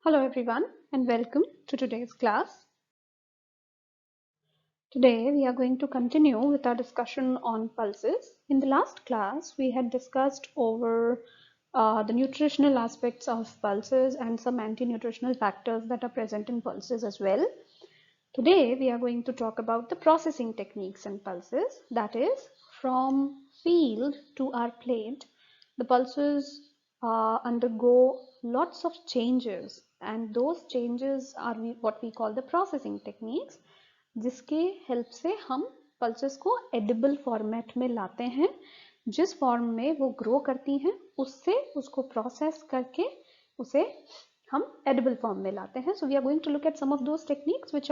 Hello everyone and welcome to today's class. Today we are going to continue with our discussion on pulses. In the last class we had discussed over the nutritional aspects of pulses and some anti-nutritional factors that are present in pulses as well. Today we are going to talk about the processing techniques in pulses, that is from field to our plate. The pulses undergo lots of changes and those changes are what we call the processing techniques, जिसके help से हम pulses को edible format में लाते हैं. जिस form में वो grow करती हैं उससे उसको प्रोसेस करके उसे हम edible form में लाते हैं. So we are going to look at some of those techniques which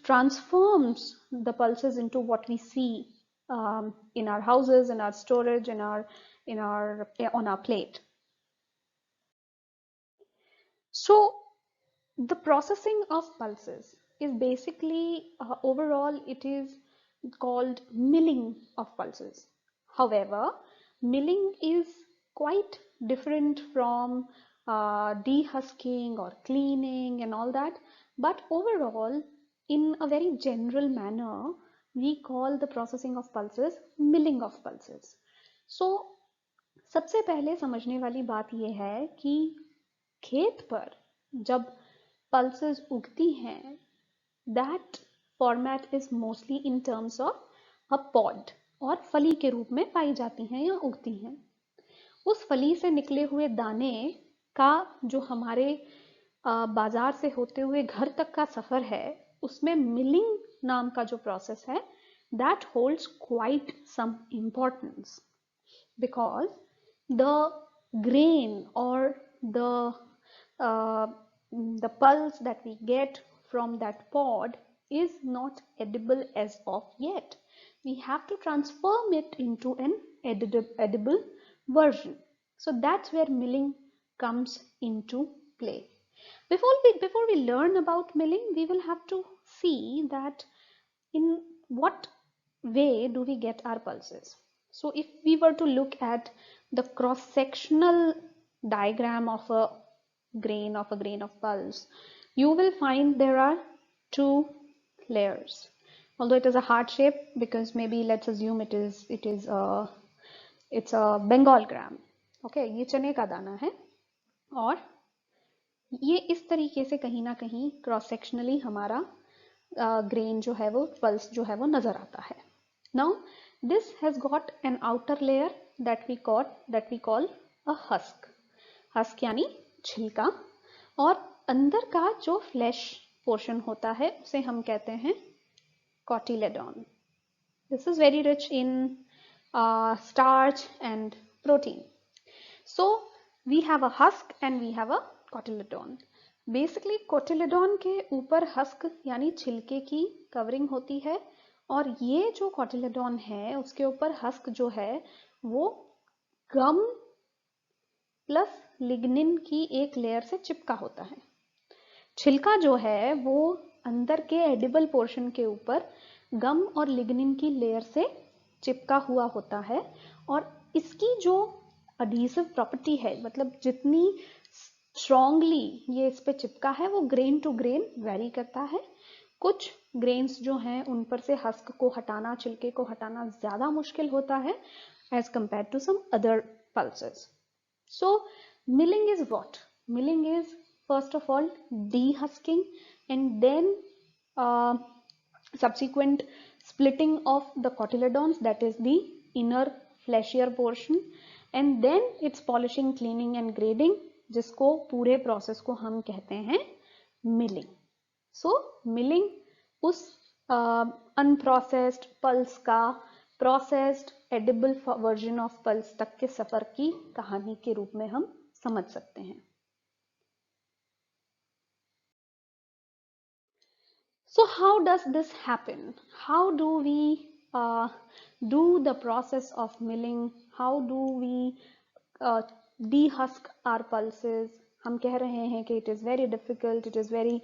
transforms the pulses into what we see in our houses, in our storage, on our plate. So the processing of pulses is basically overall it is called milling of pulses. However, milling is quite different from dehusking or cleaning and all that, but overall in a very general manner we call the processing of pulses milling of pulses. So सबसे पहले समझने वाली बात यह है कि खेत पर जब pulses उगती हैं, that format is mostly in terms of a pod और फली के रूप में पाई जाती हैं या उगती हैं. उस फली से निकले हुए दाने का जो हमारे बाजार से होते हुए घर तक का सफर है, उसमें मिलिंग नाम का जो प्रोसेस है, that holds quite some importance because the grain or the pulse that we get from that pod is not edible as of yet. We have to transform it into an edible version. So that's where milling comes into play. Before we learn about milling, we will have to see that in what way do we get our pulses. So if we were to look at the cross-sectional diagram of a grain of pulse, you will find there are two layers. Although it is a heart shape, because maybe let's assume it's a Bengal gram. Okay, ये चने का दाना है और ये इस तरीके से कहीं ना कहीं क्रॉस सेक्शनली हमारा ग्रेन जो है वो पल्स जो है वो नजर आता है. Now this has got an outer layer that we call a husk. Husk यानी छिलका, और अंदर का जो फ्लैश पोर्शन होता है उसे हम कहते हैं cotyledon. This is very rich in starch and protein. So we have a husk and we have a cotyledon. Basically cotyledon के ऊपर husk यानी छिलके की कवरिंग होती है और ये जो cotyledon है उसके ऊपर husk जो है वो गम प्लस लिग्निन की एक लेयर से चिपका होता है. छिलका जो है वो अंदर के एडिबल पोर्शन के ऊपर गम और लिग्निन की लेयर से चिपका हुआ होता है और इसकी जो adhesive property है, मतलब जितनी strongly ये इस पे चिपका है वो ग्रेन टू ग्रेन वेरी करता है. कुछ ग्रेन्स जो हैं उन पर से हस्क को हटाना, छिलके को हटाना ज्यादा मुश्किल होता है as compared to some other pulses. So milling is what? Milling is first of all dehusking and then subsequent splitting of the cotyledons, that is the inner fleshier portion, and then its polishing, cleaning and grading, जिसको पूरे process को हम कहते हैं milling. सो milling उस unprocessed pulse का processed edible version of pulse तक के सफर की कहानी के रूप में हम समझ सकते हैं. So how does this happen? How do we do the process of milling? How do we dehusk our pulses? हम कह रहे हैं कि it is very difficult, it is very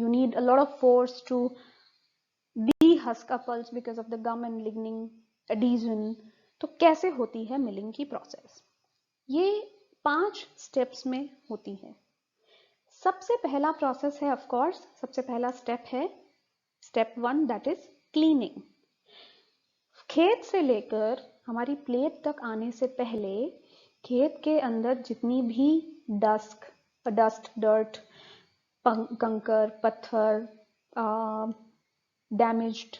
you need a lot of force to dehusk a pulse because of the gum and lignin adhesion. तो कैसे होती है milling की process? ये 5 स्टेप्स में होती है। सबसे पहला प्रोसेस है, ऑफ कोर्स सबसे पहला स्टेप है स्टेप 1, दैट इज क्लीनिंग। खेत से लेकर हमारी प्लेट तक आने से पहले खेत के अंदर जितनी भी डस्ट, डर्ट, कंकर, पत्थर, डैमेज्ड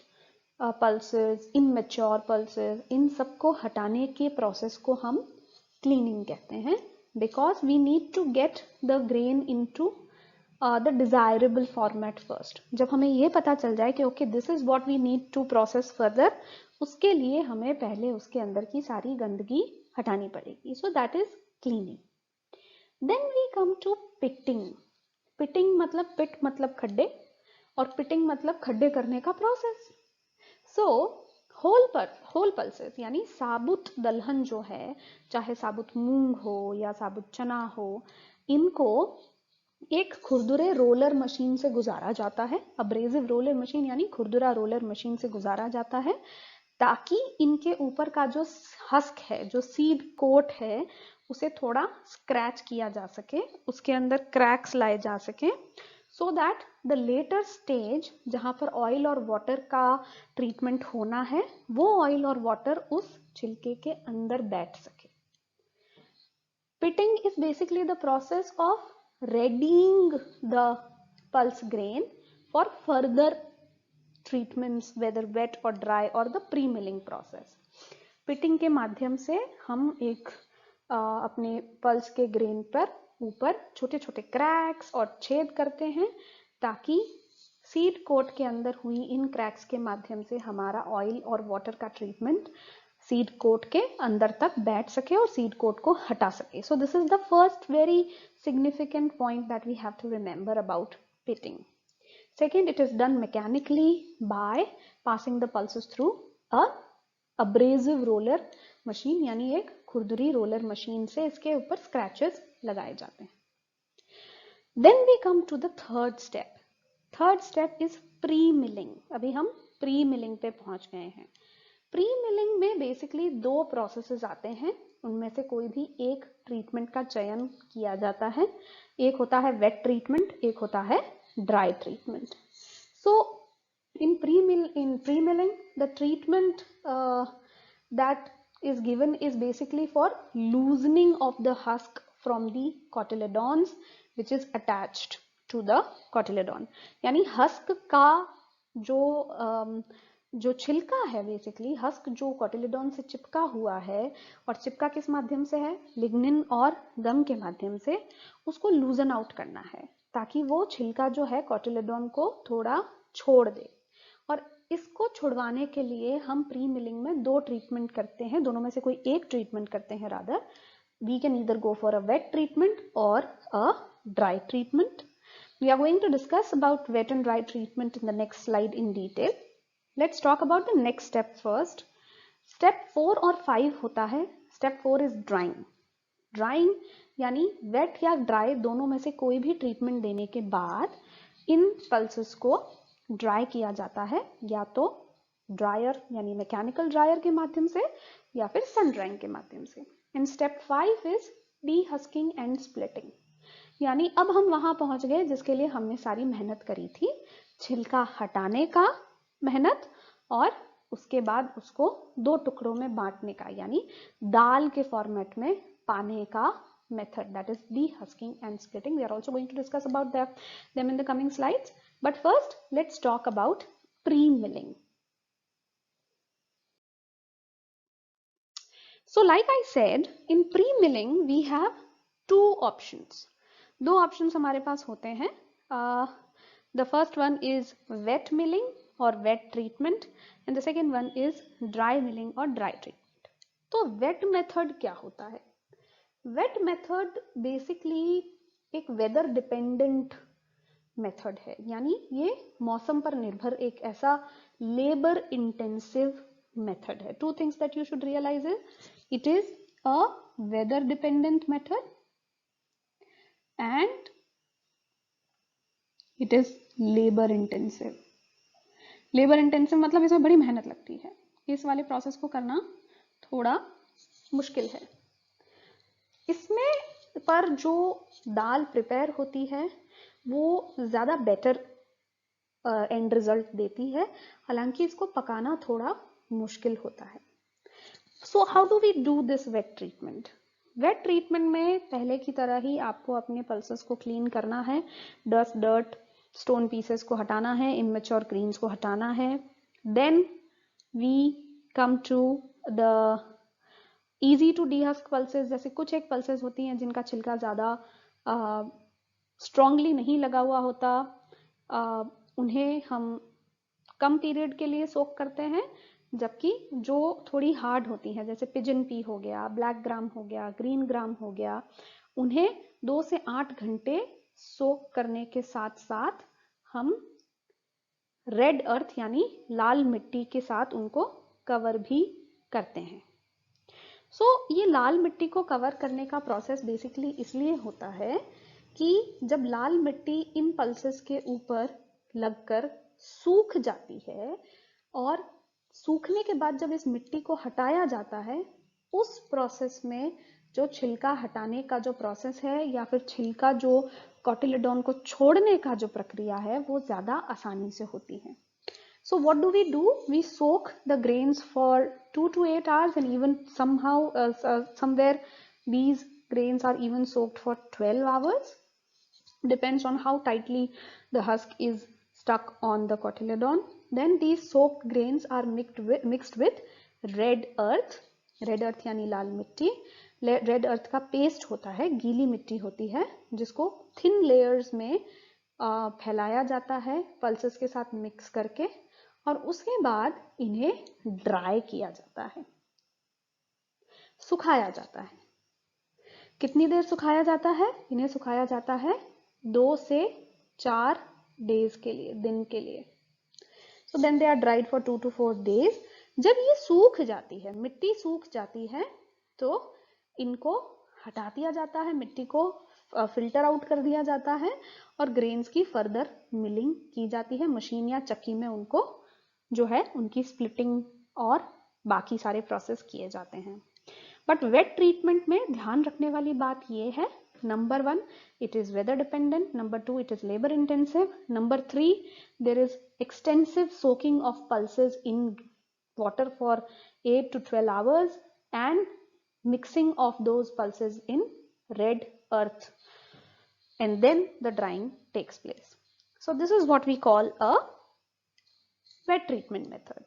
पल्सेस, इनमेच्योर पल्सेस, इन सबको हटाने के प्रोसेस को हम क्लीनिंग कहते हैं, because we need to get the grain into the desirable format first. जब हमें ये पता चल जाए कि okay this is what we need to process further, उसके लिए हमें पहले उसके अंदर की सारी गंदगी हटानी पड़ेगी। So that is cleaning. Then we come to pitting. Pitting मतलब पिट मतलब खड्डे और पिटिंग मतलब खड्डे करने का प्रोसेस। सो होल पल्सेस यानी साबुत दलहन जो है, चाहे साबुत मूंग हो या साबुत चना हो, इनको एक खुरदुरे रोलर मशीन से गुजारा जाता है। अब्रेजिव रोलर मशीन यानी खुरदुरा रोलर मशीन से गुजारा जाता है, ताकि इनके ऊपर का जो हस्क है, जो सीड कोट है, उसे थोड़ा स्क्रैच किया जा सके, उसके अंदर क्रैक्स लाए जा सके, so that the later stage जहां पर ऑयल और वाटर का ट्रीटमेंट होना है, वो ऑयल और वाटर उस छिलके के अंदर बैठ सके। Pitting is basically the process of readying the pulse grain for further treatments, whether wet or dry or the pre-milling process. Pitting के माध्यम से हम एक अपने पल्स के ग्रेन पर ऊपर छोटे छोटे क्रैक्स और छेद करते हैं, ताकि सीड कोट के अंदर हुई इन क्रैक्स के माध्यम से हमारा ऑयल और वाटर का ट्रीटमेंट सीड कोट के अंदर तक बैठ सके और सीड कोट को हटा सके। So this is the first very significant point that we have to remember about pitting. Second, it is done mechanically by passing the pulses through a abrasive roller machine, यानी एक खुरदुरी roller machine से इसके ऊपर scratches लगाए जाते हैं। Then we come to the third step. Third step is pre-milling. अभी हम pre-milling पे पहुंच गए हैं। प्री-मिलिंग में बेसिकली 2 प्रोसेसेस आते हैं, उनमें से कोई भी एक ट्रीटमेंट का चयन किया जाता है। एक होता है वेट ट्रीटमेंट, एक होता है dry treatment. So in pre-milling the treatment that is given is basically for loosening of the husk from the cotyledons which is attached to the cotyledon। यानी हस्क का जो छिलका है, बेसिकली हस्क जो कोटिलेडॉन से चिपका हुआ है, और चिपका किस माध्यम से है, लिग्निन और गम के माध्यम से, उसको लूजन आउट करना है, ताकि वो छिलका जो है कोटिलेडॉन को थोड़ा छोड़ दे। और इसको छुड़वाने के लिए हम प्री मिलिंग में 2 ट्रीटमेंट करते हैं, दोनों में से कोई एक ट्रीटमेंट करते हैं। Rather we can either go for a wet treatment or a dry treatment. We are going to discuss about wet and dry treatment in the next slide in detail. Let's talk about the next step first. Step 4 और 5 होता है। Step 4 is drying. Drying यानी wet या dry दोनों में से कोई भी ट्रीटमेंट देने के बाद इन पल्सेस को ड्राई किया जाता है, या तो ड्रायर यानी मैकेनिकल ड्रायर के माध्यम से या फिर सन ड्राइंग के माध्यम से। And step 5 is dehusking and splitting, यानी अब हम वहां पहुंच गए जिसके लिए हमने सारी मेहनत करी थी, छिलका हटाने का मेहनत, और उसके बाद उसको 2 टुकड़ों में बांटने का, यानी दाल के फॉर्मेट में पाने का method, that is dehusking and splitting. We are also going to discuss about them in the coming slides, but first let's talk about pre-milling. So like I said, in pre-milling we have 2 options. 2 options हमारे पास होते हैं। The first one is wet milling or wet treatment, and the second one is dry milling or dry treatment. तो wet method क्या होता है? Wet method basically एक weather dependent method है, यानी ये मौसम पर निर्भर एक ऐसा labor intensive method है। 2 things that you should realize is it is a weather dependent method and it is labor intensive. Labour intensive मतलब इसमें बड़ी मेहनत लगती है, इस वाले प्रोसेस को करना थोड़ा मुश्किल है। इसमें पर जो दाल प्रिपेयर होती है वो ज़्यादा बेटर एंड रिजल्ट देती है, हालांकि इसको पकाना थोड़ा मुश्किल होता है। So how do we do this wet treatment? Wet treatment में पहले की तरह ही आपको अपने पल्सेस को क्लीन करना है, डस्ट, डर्ट, स्टोन पीसेस को हटाना है, इमेच्योर ग्रेन्स को हटाना है। Then we come to the easy to dehusk pulses. जैसे कुछ एक पल्सेस होती हैं जिनका छिलका ज़्यादा स्ट्रांगली नहीं लगा हुआ होता, उन्हें हम कम पीरियड के लिए सोक करते हैं, जबकि जो थोड़ी हार्ड होती हैं जैसे पिजन पी हो गया, ब्लैक ग्राम हो गया, ग्रीन ग्राम हो गया, उन्हें 2 से 8 घंटे सोक करने के साथ साथ हम रेड अर्थ यानी लाल मिट्टी के साथ उनको कवर भी करते हैं। ये लाल मिट्टी को कवर करने का प्रोसेस बेसिकली इसलिए होता है कि जब लाल मिट्टी इन पल्सेस के ऊपर लगकर सूख जाती है और सूखने के बाद जब इस मिट्टी को हटाया जाता है, उस प्रोसेस में जो छिलका हटाने का जो प्रोसेस है या फिर छिलका जो कॉटिलेडोन को छोड़ने का जो प्रक्रिया है वो ज़्यादा आसानी से होती है। So what do? We soak the grains for 2 to 8 hours, and even somewhere these grains are even soaked for 12 hours. Depends on how tightly the husk is stuck on the cotyledon. Then these soaked grains are mixed with red earth. Red earth यानी लाल मिट्टी। Red अर्थ का paste होता है, गीली मिट्टी होती है, जिसको थिन लेयर्स में फैलाया जाता है पल्सेस के साथ मिक्स करके, और उसके बाद इन्हें ड्राई किया जाता है, सुखाया जाता है। कितनी देर सुखाया जाता है? इन्हें सुखाया जाता है 2 से 4 डेज के लिए, दिन के लिए। So then they are dried for 2 to 4 days. जब ये सूख जाती है, मिट्टी सूख जाती है, तो इनको हटा दिया जाता है, मिट्टी को फिल्टर आउट कर दिया जाता है और ग्रेन्स की फर्दर मिलिंग की जाती है। मशीन या चक्की में उनको जो है उनकी स्प्लिटिंग और बाकी सारे प्रोसेस किए जाते हैं। बट वेट ट्रीटमेंट में ध्यान रखने वाली बात ये है, number 1, it is weather dependent. Number 2, it is labor intensive. Number 3, there is extensive soaking of pulses in water for 8 to 12 hours and mixing of those pulses in red earth, and then the drying takes place. So this is what we call a wet treatment method.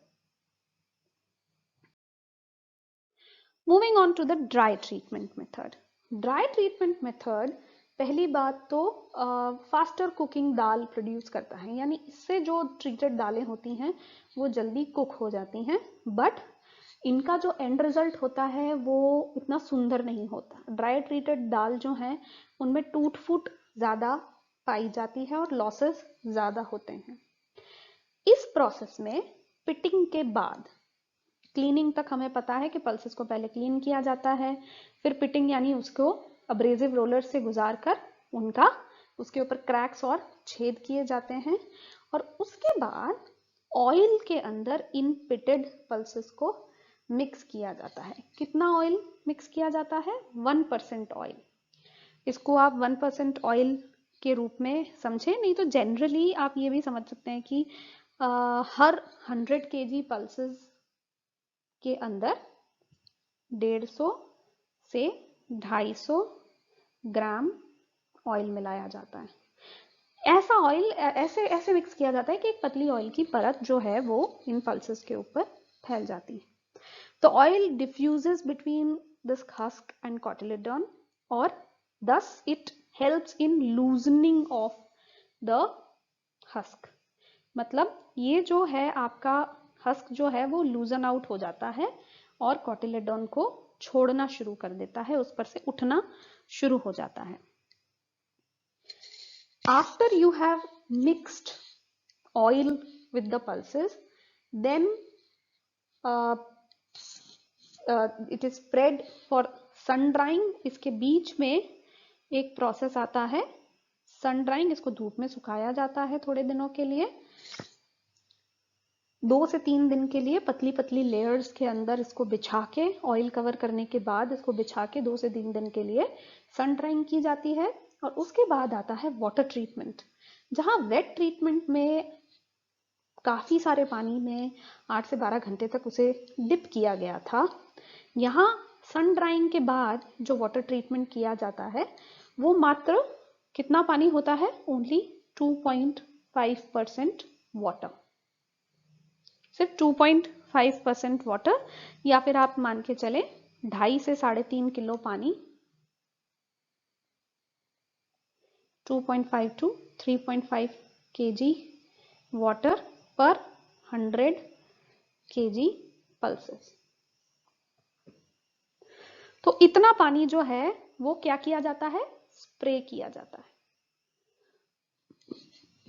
Moving on to the dry treatment method. Dry treatment method पहली बात तो faster cooking दाल produce करता है, यानी इससे जो treated दालें होती हैं वो जल्दी कुक हो जाती हैं, बट इनका जो एंड रिजल्ट होता है वो इतना सुंदर नहीं होता। ड्राई ट्रीटेड दाल जो है उनमें टूट फूट ज़्यादा पाई जाती है और लॉसेस ज़्यादा होते हैं। इस प्रोसेस में पिटिंग के बाद क्लीनिंग तक हमें पता है कि पल्सेस को पहले क्लीन किया जाता है, फिर पिटिंग यानी उसको अब्रेजिव रोलर से गुजार कर उसके ऊपर क्रैक्स और छेद किए जाते हैं, और उसके बाद ऑयल के अंदर इन पिटेड पल्सेस को मिक्स किया जाता है। कितना ऑयल मिक्स किया जाता है? 1% ऑयल। इसको आप 1% ऑयल के रूप में समझें, नहीं तो जनरली आप ये भी समझ सकते हैं कि हर 100 kg पल्सेस के अंदर 150 से 250 ग्राम ऑयल मिलाया जाता है। ऐसा ऑयल ऐसे मिक्स किया जाता है कि एक पतली ऑयल की परत जो है वो इन पल्सेस के ऊपर फैल जाती है। तो oil diffuses between this husk and cotyledon, और thus it helps in loosening of the husk. मतलब ये जो है आपका हस्क जो है वो लूजन आउट हो जाता है और कॉटिलेडॉन को छोड़ना शुरू कर देता है, उस पर से उठना शुरू हो जाता है। After you have mixed oil with the pulses, then it is spread for sun drying. इसके बीच में एक प्रोसेस आता है सन ड्राइंग, इसको धूप में सुखाया जाता है थोड़े दिनों के लिए। 2 से 3 दिन के लिए पतली पतली लेयर्स के अंदर इसको बिछा के, ऑयल कवर करने के बाद इसको बिछा के 2 से 3 दिन के लिए सन ड्राइंग की जाती है। और उसके बाद आता है वाटर ट्रीटमेंट, जहां वेट ट्रीटमेंट में काफी सारे पानी में 8 से 12 घंटे तक उसे डिप किया गया था। यहाँ सन ड्राइंग के बाद जो वाटर ट्रीटमेंट किया जाता है वो मात्र कितना पानी होता है? ओनली 2.5% वाटर, सिर्फ 2.5% वाटर, या फिर आप मान के चले 2.5 से 3.5 किलो पानी, 2.5 to 3.5 kg वाटर पर 100 kg पल्सेस। तो इतना पानी जो है वो क्या किया जाता है? स्प्रे किया जाता है,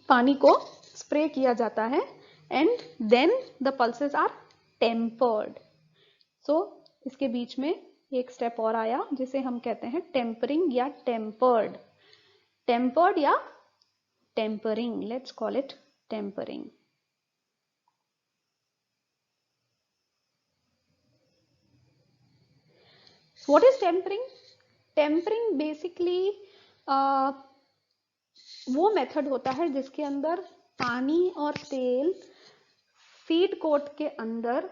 पानी को स्प्रे किया जाता है, and then the pulses are tempered. So इसके बीच में एक स्टेप और आया जिसे हम कहते हैं टेम्परिंग या टेम्पर्ड। टेम्पर्ड या tempering, let's call it tempering. What is tempering? Tempering basically वो मेथड होता है जिसके अंदर पानी और तेल सीड कोट के अंदर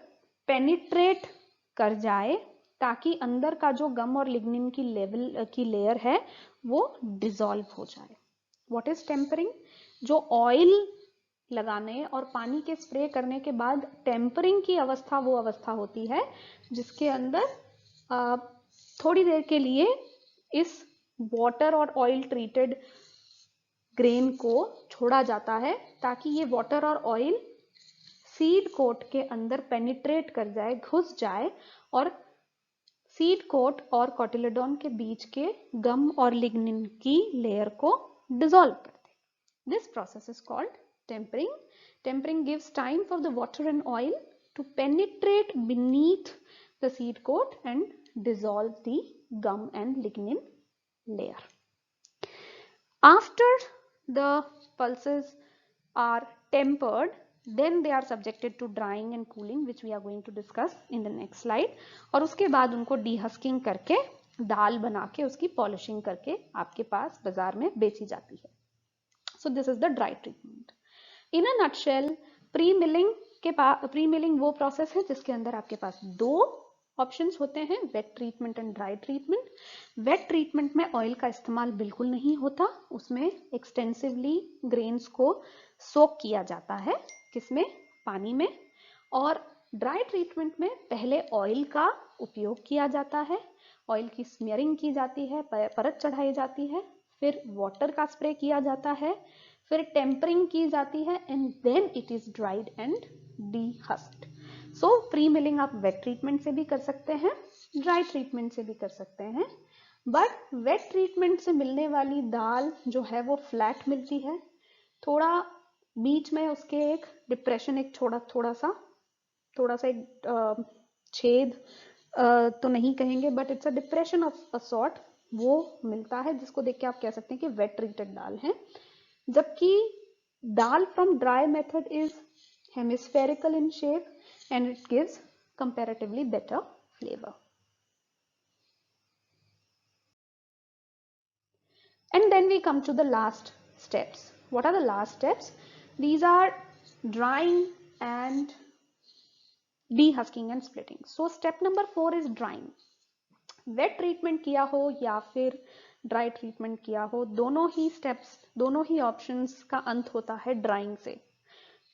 पेनिट्रेट कर जाए ताकि अंदर का जो गम और लिग्निन की लेयर है वो डिसॉल्व हो जाए। What is tempering? जो ऑयल लगाने और पानी के स्प्रे करने के बाद टेम्परिंग की अवस्था वो अवस्था होती है जिसके अंदर थोड़ी देर के लिए इस वाटर और ऑयल ट्रीटेड ग्रेन को छोड़ा जाता है ताकि ये वाटर और ऑयल सीड कोट के अंदर पेनिट्रेट कर जाए, घुस जाए, और सीड कोट और कोटिलेडॉन के बीच के गम और लिग्निन की लेयर को डिसॉल्व कर दे। This process is called tempering. Tempering gives time for the water and oil to penetrate beneath the seed coat and dissolve the gum and lignin layer. After the pulses are tempered, then they are subjected to drying and cooling, which we are going to discuss in the next slide. और उसके बाद उनको डीहस्किंग करके दाल बना के उसकी polishing करके आपके पास बाजार में बेची जाती है. So this is the dry treatment. In a nutshell, pre milling वो प्रोसेस है जिसके अंदर आपके पास 2 ऑप्शंस होते हैं, wet treatment and dry treatment. Wet treatment में ऑयल का इस्तेमाल बिल्कुल नहीं होता, उसमें एक्सटेंसिवली ग्रेन्स को सोक किया जाता है, किसमें? पानी में. और ड्राई ट्रीटमेंट में पहले ऑयल का उपयोग किया जाता है, ऑयल की स्मीयरिंग की जाती है, परत चढ़ाई जाती है, फिर वाटर का स्प्रे किया जाता है, फिर टेम्परिंग की जाती है, and then it is dried and dehusked. So pre milling आप वेट ट्रीटमेंट से भी कर सकते हैं, ड्राई ट्रीटमेंट से भी कर सकते हैं. बट वेट ट्रीटमेंट से मिलने वाली दाल जो है वो फ्लैट मिलती है, थोड़ा बीच में उसके एक डिप्रेशन, एक थोड़ा सा एक छेद तो नहीं कहेंगे, but it's a depression of a sort, वो मिलता है जिसको देख के आप कह सकते हैं कि वेट ट्रीटेड दाल है. जबकि dal from dry method is hemispherical in shape and it gives comparatively better flavour. And then we come to the last steps. What are the last steps? These are drying and dehusking and splitting. So step number 4 is drying. Wet treatment किया हो या फिर dry treatment किया हो, दोनों ही steps, दोनों ही options का अंत होता है ड्राइंग से.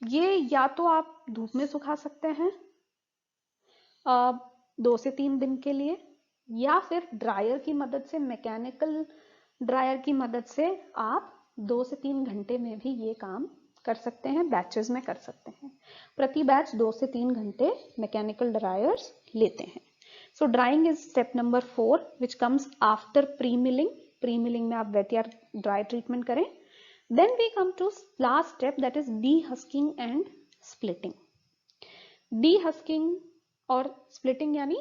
ये या तो आप धूप में सुखा सकते हैं 2 से 3 दिन के लिए, या फिर ड्रायर की मदद से, मैकेनिकल ड्रायर की मदद से आप 2 से 3 घंटे में भी ये काम कर सकते हैं, बैचेस में कर सकते हैं. प्रति बैच 2 से 3 घंटे मैकेनिकल ड्रायर्स लेते हैं. So drying is step number 4 which comes after pre-milling. Pre-milling में आप wet या dry treatment करें. Then we come to last step, that is dehusking and splitting. Dehusking और splitting यानी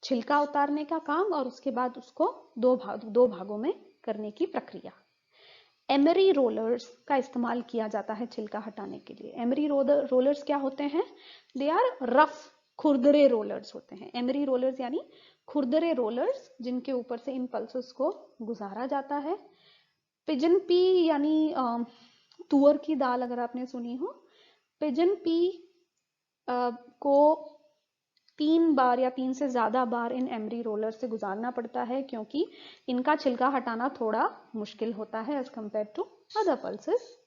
छिलका उतारने का काम और उसके बाद उसको दो भागों में करने की प्रक्रिया. एमरी रोलर्स का इस्तेमाल किया जाता है छिलका हटाने के लिए। एमरी रोलर्स क्या होते हैं? दे आर रफ, खुरदरे रोलर्स होते हैं। एमरी रोलर्स यानी खुरदरे रोलर्स जिनके ऊपर से इन पल्सेस को गुजारा जाता है। पिजन पी यानी तुअर की दाल अगर आपने सुनी हो, पिजन पी को 3 बार या 3 से ज्यादा बार इन एमरी रोलर से गुजारना पड़ता है, क्योंकि इनका छिलका हटाना थोड़ा मुश्किल होता है as compare to other pulses.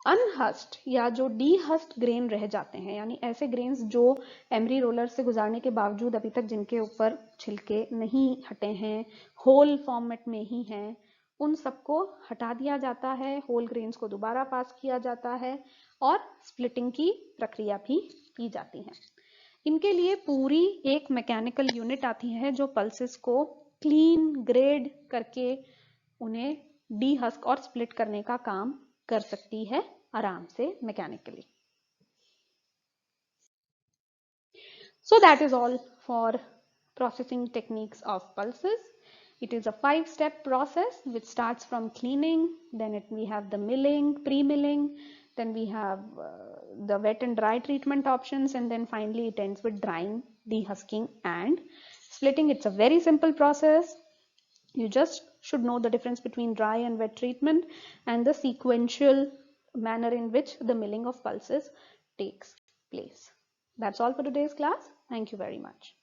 Unhusked या जो डीहस्ड ग्रेन रह जाते हैं, यानी ऐसे ग्रेन्स जो एमरी रोलर से गुजारने के बावजूद अभी तक जिनके ऊपर छिलके नहीं हटे हैं, होल फॉर्मेट में ही हैं, उन सबको हटा दिया जाता है। होल ग्रेन्स को दोबारा पास किया जाता है और स्प्लिटिंग की प्रक्रिया भी की जाती है। इनके लिए पूरी एक मैकेनिकल यूनिट आती है जो पल्सेस को क्लीन ग्रेड करके उन्हें डीहस्क और स्प्लिट करने का काम कर सकती है आराम से mechanically. So that is all for processing techniques of pulses. It is a 5-step process which starts from cleaning, then we have the milling, pre-milling, then we have the wet and dry treatment options, and then finally it ends with drying, dehusking and splitting. It's a very simple process. You just should know the difference between dry and wet treatment and the sequential manner in which the milling of pulses takes place. That's all for today's class. Thank you very much.